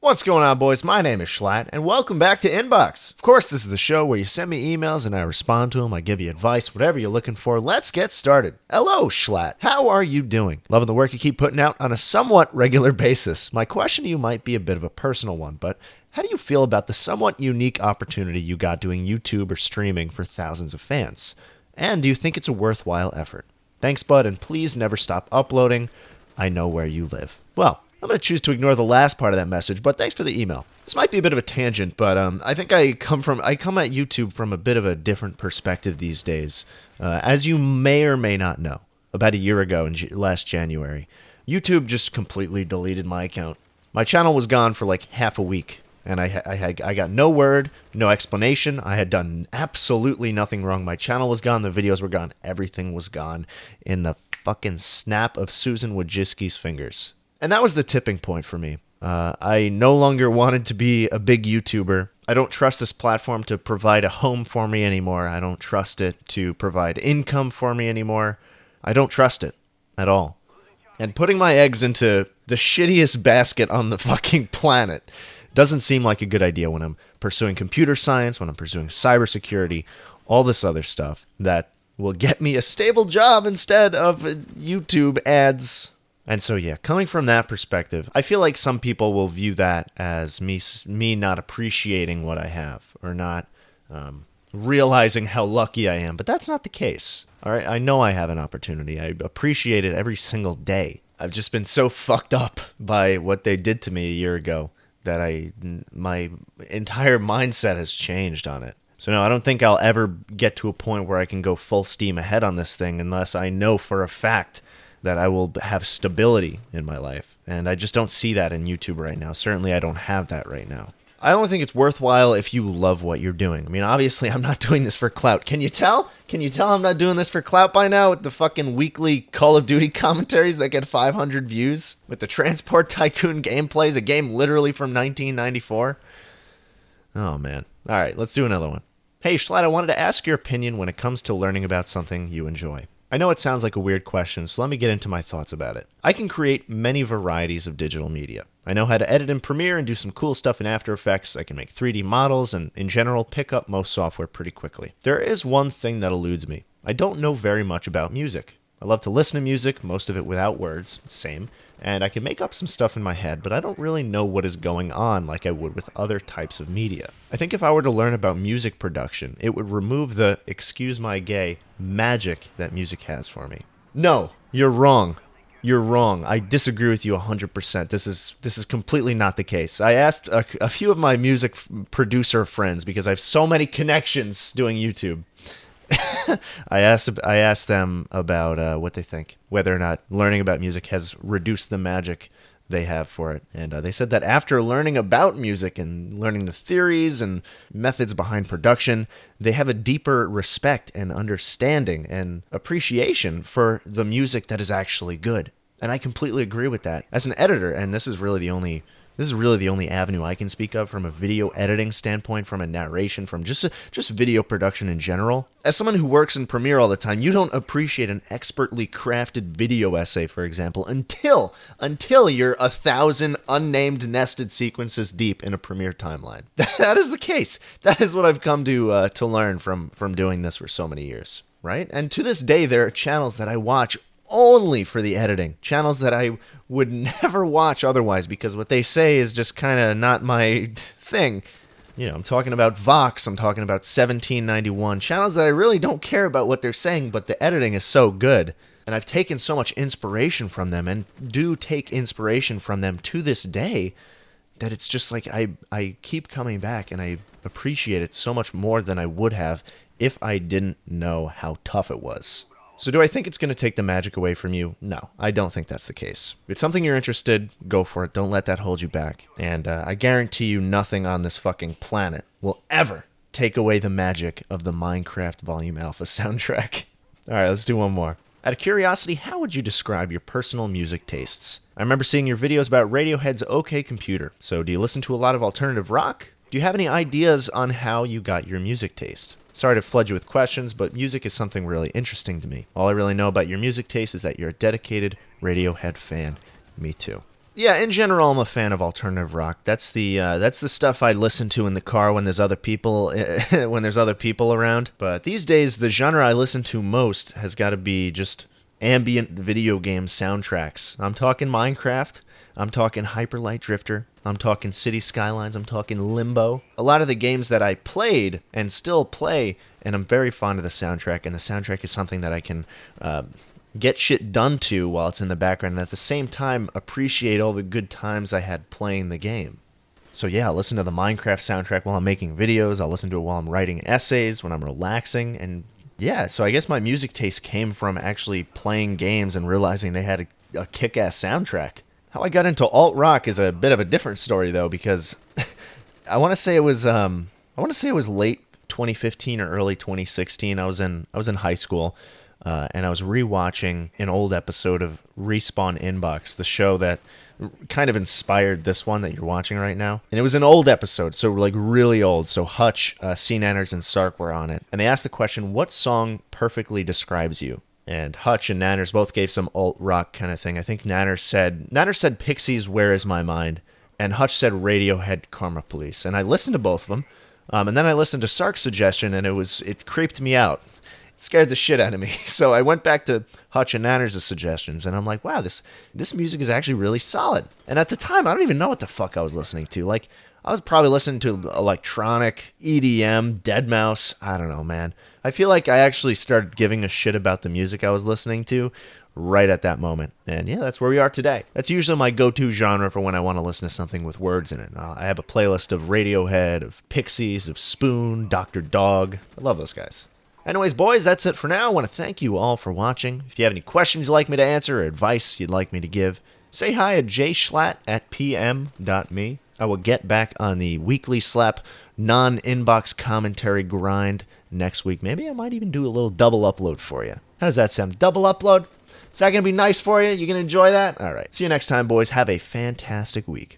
What's going on, boys? My name is Schlatt, and welcome back to Inbox. Of course, this is the show where you send me emails and I respond to them. I give you advice, whatever you're looking for. Let's get started. Hello, Schlatt. How are you doing? Loving the work you keep putting out on a somewhat regular basis. My question to you might be a bit of a personal one, but how do you feel about the somewhat unique opportunity you got doing YouTube or streaming for thousands of fans? And do you think it's a worthwhile effort? Thanks, bud, and please never stop uploading. I know where you live. Well, I'm going to choose to ignore the last part of that message, but thanks for the email. This might be a bit of a tangent, but I think I come at YouTube from a bit of a different perspective these days. As you may or may not know, about a year ago in last January, YouTube just completely deleted my account. My channel was gone for like half a week, and I got no word, no explanation. I had done absolutely nothing wrong. My channel was gone, the videos were gone, everything was gone in the fucking snap of Susan Wojcicki's fingers. And that was the tipping point for me. I no longer wanted to be a big YouTuber. I don't trust this platform to provide a home for me anymore. I don't trust it to provide income for me anymore. I don't trust it at all. And putting my eggs into the shittiest basket on the fucking planet doesn't seem like a good idea when I'm pursuing computer science, when I'm pursuing cybersecurity, all this other stuff that will get me a stable job instead of YouTube ads. And so, yeah, coming from that perspective, I feel like some people will view that as me not appreciating what I have or not realizing how lucky I am. But that's not the case. All right, I know I have an opportunity. I appreciate it every single day. I've just been so fucked up by what they did to me a year ago that my entire mindset has changed on it. So no, I don't think I'll ever get to a point where I can go full steam ahead on this thing unless I know for a fact that I will have stability in my life. And I just don't see that in YouTube right now. Certainly I don't have that right now. I only think it's worthwhile if you love what you're doing. I mean, obviously I'm not doing this for clout. Can you tell? Can you tell I'm not doing this for clout by now with the fucking weekly Call of Duty commentaries that get 500 views? With the Transport Tycoon gameplays, a game literally from 1994? Oh man. All right, let's do another one. Hey Schlatt, I wanted to ask your opinion when it comes to learning about something you enjoy. I know it sounds like a weird question, so let me get into my thoughts about it. I can create many varieties of digital media. I know how to edit in Premiere and do some cool stuff in After Effects. I can make 3D models and, in general, pick up most software pretty quickly. There is one thing that eludes me. I don't know very much about music. I love to listen to music, most of it without words, same, and I can make up some stuff in my head, but I don't really know what is going on like I would with other types of media. I think if I were to learn about music production, it would remove the, excuse my gay, magic that music has for me. No, you're wrong. You're wrong. I disagree with you 100%. This is completely not the case. I asked a few of my music producer friends, because I have so many connections doing YouTube. I asked them about what they think, whether or not learning about music has reduced the magic they have for it. And they said that after learning about music and learning the theories and methods behind production, they have a deeper respect and understanding and appreciation for the music that is actually good. And I completely agree with that. As an editor, and this is really the only avenue I can speak of from a video editing standpoint, from a narration, from just video production in general. As someone who works in Premiere all the time, you don't appreciate an expertly crafted video essay, for example, until you're 1,000 unnamed nested sequences deep in a Premiere timeline. That is the case. That is what I've come to learn from doing this for so many years, right? And to this day, there are channels that I watch only for the editing. Channels that I would never watch otherwise because what they say is just kind of not my thing. You know, I'm talking about Vox, I'm talking about 1791, channels that I really don't care about what they're saying, but the editing is so good. And I've taken so much inspiration from them and do take inspiration from them to this day that it's just like I keep coming back and I appreciate it so much more than I would have if I didn't know how tough it was. So do I think it's going to take the magic away from you? No, I don't think that's the case. If it's something you're interested, go for it. Don't let that hold you back. And I guarantee you nothing on this fucking planet will ever take away the magic of the Minecraft Volume Alpha soundtrack. All right, let's do one more. Out of curiosity, how would you describe your personal music tastes? I remember seeing your videos about Radiohead's OK Computer. So do you listen to a lot of alternative rock? Do you have any ideas on how you got your music taste? Sorry to flood you with questions, but music is something really interesting to me. All I really know about your music taste is that you're a dedicated Radiohead fan. Me too. Yeah, in general, I'm a fan of alternative rock. That's the stuff I listen to in the car when there's other people when there's other people around. But these days, the genre I listen to most has got to be just ambient video game soundtracks. I'm talking Minecraft. I'm talking Hyper Light Drifter. I'm talking City Skylines. I'm talking Limbo. A lot of the games that I played and still play, and I'm very fond of the soundtrack. And the soundtrack is something that I can get shit done to while it's in the background, and at the same time appreciate all the good times I had playing the game. So yeah, I'll listen to the Minecraft soundtrack while I'm making videos. I'll listen to it while I'm writing essays, when I'm relaxing, and yeah, so I guess my music taste came from actually playing games and realizing they had a kick-ass soundtrack. How I got into alt rock is a bit of a different story though, because I want to say it was late 2015 or early 2016. I was in high school. And I was rewatching an old episode of Respawn Inbox, the show that kind of inspired this one that you're watching right now. And it was an old episode, so like really old. So Hutch, C. Nanners, and Sark were on it. And they asked the question, what song perfectly describes you? And Hutch and Nanners both gave some alt rock kind of thing. I think Nanners said Pixies, Where Is My Mind? And Hutch said Radiohead, Karma Police. And I listened to both of them. And then I listened to Sark's suggestion, and it creeped me out. Scared the shit out of me. So I went back to Hutch and Nanners' suggestions, and I'm like, wow, this music is actually really solid. And at the time, I don't even know what the fuck I was listening to. Like, I was probably listening to electronic, EDM, Deadmau5. I don't know, man. I feel like I actually started giving a shit about the music I was listening to right at that moment. And yeah, that's where we are today. That's usually my go-to genre for when I want to listen to something with words in it. I have a playlist of Radiohead, of Pixies, of Spoon, Dr. Dog. I love those guys. Anyways, boys, that's it for now. I want to thank you all for watching. If you have any questions you'd like me to answer or advice you'd like me to give, say hi at jschlatt@pm.me. I will get back on the weekly slap non-inbox commentary grind next week. Maybe I might even do a little double upload for you. How does that sound? Double upload? Is that going to be nice for you? You going to enjoy that? All right. See you next time, boys. Have a fantastic week.